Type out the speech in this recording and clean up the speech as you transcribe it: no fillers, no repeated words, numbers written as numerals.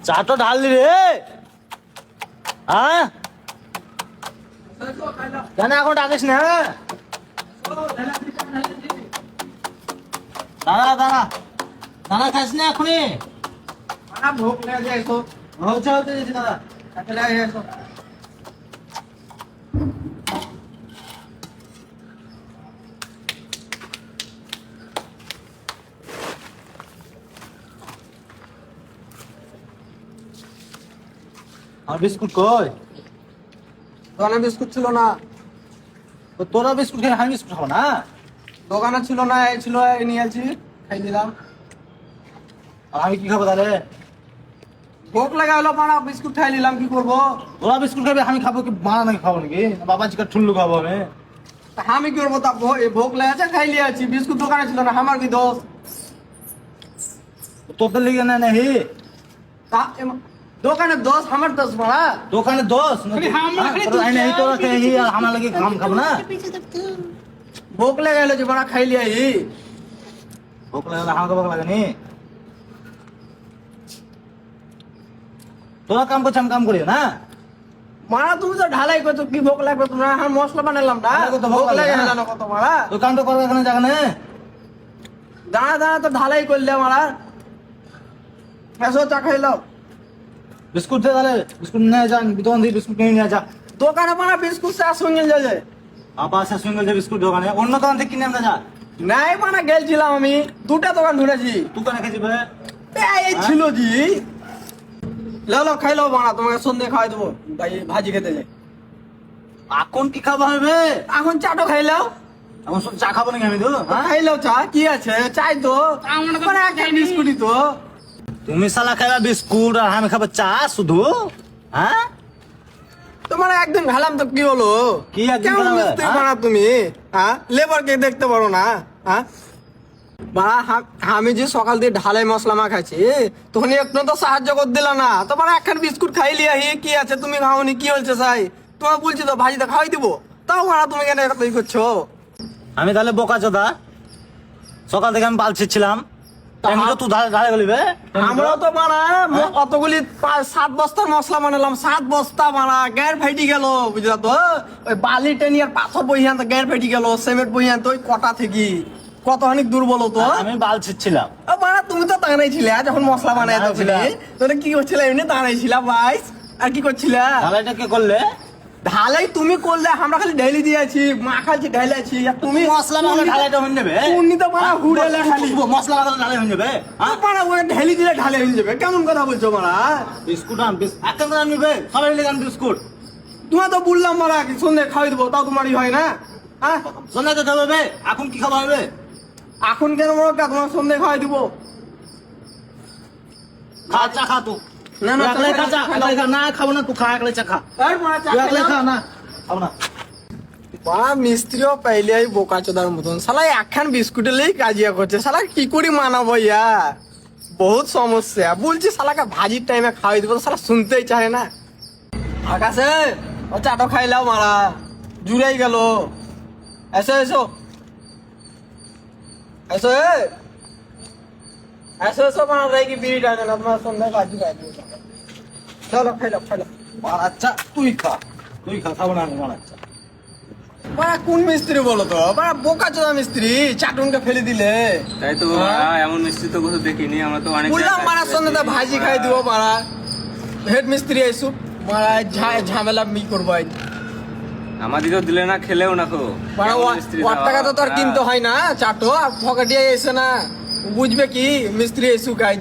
চাটা ঢাললি রে? হ্যাঁ কেন এখন ডাকিস না? দাঁড়া দাঁড়া দাঁড়া, খাস না এখনই? ভোগ লেগে যায় তো। হচ্ছে হচ্ছে দিচ্ছি দাদা। লেগে যায় তো। আর বিস্কুট কই? দোকানে বিস্কুট ছিল না। তো তোরা বিস্কুট খেয়ে আমি বিস্কুট খাবো না? দোকানে ছিল না, এই ছিল, এই নিয়ে আসছি, খাই দিলাম। আর আমি কি খাবো তাহলে? ভোগ লাগা হলো পাড়া, বিস্কুট খাই নিলাম, কি করবো? তোরা বিস্কুট খাবি, আমি খাবো কি? বানা নাকি খাবো নাকি? বাবা চিকার ঠুল্লু খাবো আমি? তা আমি কি করবো? তা ভোগ লেগেছে, খাই নিয়ে আসছি। বিস্কুট দোকানে ছিল না, আমার কি দোষ? তোদের লিগে না নাহি তা দোকানের দোষ, আমার দোষ পাড়া? দোকানে দোষ নাকি? তোরা খেয়ে আর আমার লাগে খাম খাবো না? ভোগ লেগে গেলো যে পাড়া, খাই লিয়ে আই। ভোক লাগলে আমাকে ভোক লাগেনি? তোরা কাম করছে, আমি কাম করি না? মারা তুমি তো ঢালাই করছো, কি ভোগ লাগবে তোমরা? আমি মশলা বানালাম না, আমাকে তো ভোগ ভোগ লেগে লাগে না। গেল কত মারা। তো কামটা করবে এখানে জায়গা নেই? দাঁড়া দাঁড়া, তো ঢালাই করলে মারা। এসো, চা খাইলাম। বিস্কুট দে তাহলে, বিস্কুট নিয়ে যান, দোকান থেকে বিস্কুট নিয়ে নিয়ে যা। দোকানে মারা বিস্কুট চা সঙ্গে যায়। আবার সে সঙ্গে যে বিস্কুট দোকানে, অন্য দোকান থেকে কিনে আমরা যা। নাই মানে গেলছিলাম আমি, দুটা দোকান ঘুরেছি। দোকানে খেয়েছি ভাই? এই ছিল জি। লো খাইলো মারা, তোমাকে সন্ধ্যে খাওয়াই দেবো, ভাই ভাজি খেতে যাই। এখন কি খাবো হবে? এখন চাটো খাইলাও। এখন শুধু চা খাবো নাকি আমি? তো হ্যাঁ? খাইলাও চা, কি আছে? চাই তো মানে একটা বিস্কুটই তো। তুমি শালা খাইবা বিস্কুট আর আমি খাবো চা শুধু? হ্যাঁ তোমার একদিন খেলাম তো কি হলো? কি একদিন কেমন খেলাবে? মিস্ত্রি হ্যাঁ? বানা তুমি? হ্যাঁ, লেবারকে দেখতে পারো না? হ্যাঁ বাড়া, আমি যে সকাল দিয়ে ঢালাই মশলা মাখাচ্ছি, তখন একটু তো সাহায্য করে দিলা না। তোমার একখান বিস্কুট খাইলি আহি, কি আছে? তুমি খাওনি, কি হয়েছে সাই? তোমার বলছি তো ভাজিটা খাওয়াই দিব, তাও মারা তুমি কেন এটা তৈরি করছো? আমি তাহলে বোকা চোদা? সকাল থেকে আমি বালছিলাম, তুই ধারে গলিবে? আমরাও তো মারা অতগুলি 7 বস্তার মশলা বানালাম, 7 বস্তা মারা গ্যার ফাইটি গেল, বুঝলা তো? ওই বালি টেনি আর পাথর বইয়ান তো গ্যার ফাইটি গেল, সিমেন্ট বইয়ান তো ওই কটা থেকে কতখানি দূর বলো তো? আমি বালছিলাম। মারা তুমি তো দাঁড়াই ছিলে যখন মশলা বানাই তখনই। তোরা কি করছিলে? এমনি দাঁড়াই ছিলা বাইস, আর কি করছিলা? ঢালাইটা কে করলে? ঢালাই তুমি করলে, আমরা খালি ঢেলি দিয়েছি, মাখাচ্ছি ঢাইলাছি, আর তুমি মশলা মাখলে ঢালাইটা হয়ে যাবে? তুমি তো মারা হুড়েলে খালি মশলা মাখলে ঢালাই হয়ে যাবে? হ্যাঁ? মারা ওই ঢেলি দিলে ঢালে হয়ে যাবে, কেমন কথা বলছো মারা? বিস্কুট আন, একটা করে আনবি বে, সবাই মিলে আন বিস্কুট। তোমার তো বললাম মারা কি সন্ধ্যে খাওয়াই দেবো, তাও তোমারই হয় না? হ্যাঁ, সন্ধ্যা তো খাবে বে, এখন কি খাওয়া হবে? এখন কেন মনে তোমার সন্ধ্যে খাওয়াই দিব? খা চা খা তুই। না না, একলাই খা চা, একলাই খা। না খাবো না, তুই খা, একলাই চা খা। এই মারা চা তুই একলাই খা খাইলাম। না, খাবো না। বাড়া মিস্ত্রিও পাইলে এই বোকা চোদার মতন, শালা একখান বিস্কুটের লেই কাজিয়া করছে, শালা কি করে মানাবো ইয়া? বহুত সমস্যা। বলছি শালাকে ভাজির টাইমে খাওয়াই দেবো, শালা শুনতেই চায় না। আকাশে ও চাটো খাইলাও মারা, জুড়াই গেল। এসো এসো এসো এসো এসো মারা, রাইকি বিড়ি টানে না, তোমার সন্ধ্যায় ভাজি খাই দেবো। চলো খাইলাম খাইলাম। আচ্ছা তুই খা, তুই খা, খাবো না আমি আচ্ছা। বাড়া কোন মিস্ত্রি বলো তো? বাড়া বোকা চোদা মিস্ত্রি, চাটুনকে ফেলে দিলে। তাই তো এমন মিষ্টি তো কোথাও দেখিনি, আমরা তো অনেক বললাম মারা সন্ধ্যা ভাজি খাই দিব মারা, হেড মিস্ত্রি আইসু মারা, ঝামেলা মি করবো আজ। আমাদেরকেও দিলে না, খেলেও না খো। মারা কেমন মিস্ত্রি ওর টাকা তো তোর হ্যাঁ। কিনতে হয় না, চাটো আর ফকাটিয়ে এসে না, বুঝবে কি মিস্ত্রি আইসু কাজ।